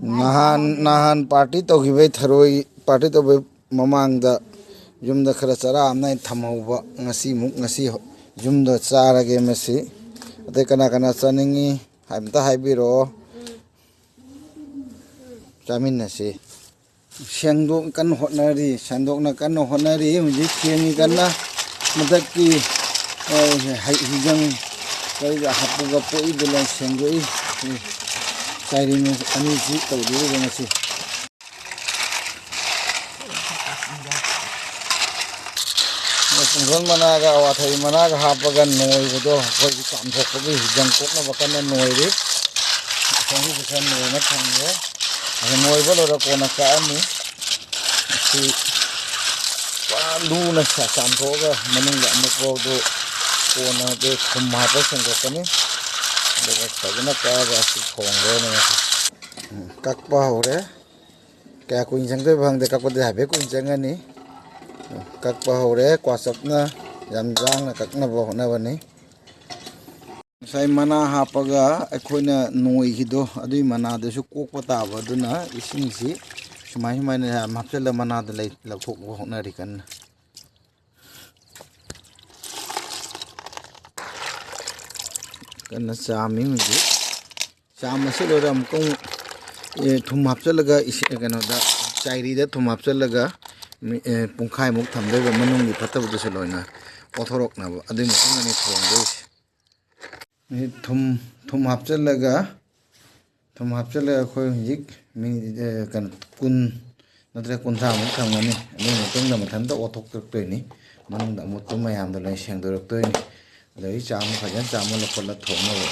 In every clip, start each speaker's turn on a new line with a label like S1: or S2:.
S1: nahan party to give tharoi party to mamangda yumda khara chara amna thamhauba ngasi muk ngasi yumda charage masi ate kana kana chaningi haimta haibiro chaminasi sengdok kan hotnari sandokna kan hotnari muji khengi kanna madaki hijang kai hapuga poi bulan sengoi Cairin ani si tau dulu dengan si. Punggon mana ga wathai mana ga hapagan noi godo koi kamthok ko hijang kok na bakan noi ri. Sangi bukan noi na thangye. Ane noi bolo ra kona ka ani. Si palu na sa kamthok ga manung ga mo ko do kona de khumma pa sangkani. Sagana kaga si khongre na kakpa hore kaya kuin jangde bang de kakpa de habe kuin jangani kakpa hore kwasapna jamjang na kakna bo na bani sai mana hapaga akoina noi hido adui mana de su kokpa ta ba duna ising si sumai mai na mapsela mana de lai lathok bo na ri kan kana chami muji chama se lo ram kong thum hapchalaga kano da chairi da thum hapchalaga pungkhai muk thamde ba manung ni phatab du se loina othorok na ba adui mukung ni thong de ni thum hapchalaga khoi hik mi kan kun natre kun tha muk thangani adui mukung da mathan da othok tok pe ni manung da mut to mayam da lai seng dorok to ni đấy chạm phải nhấn chạm một phần là thủng rồi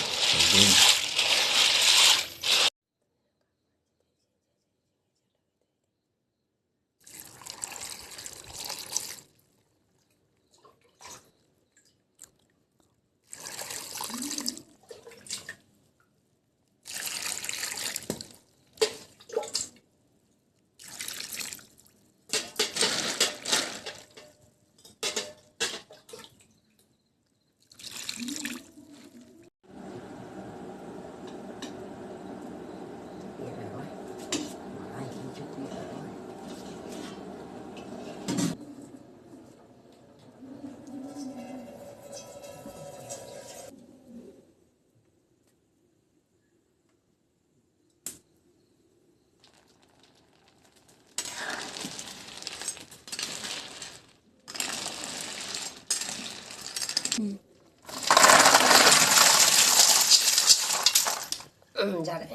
S2: Ra đấy.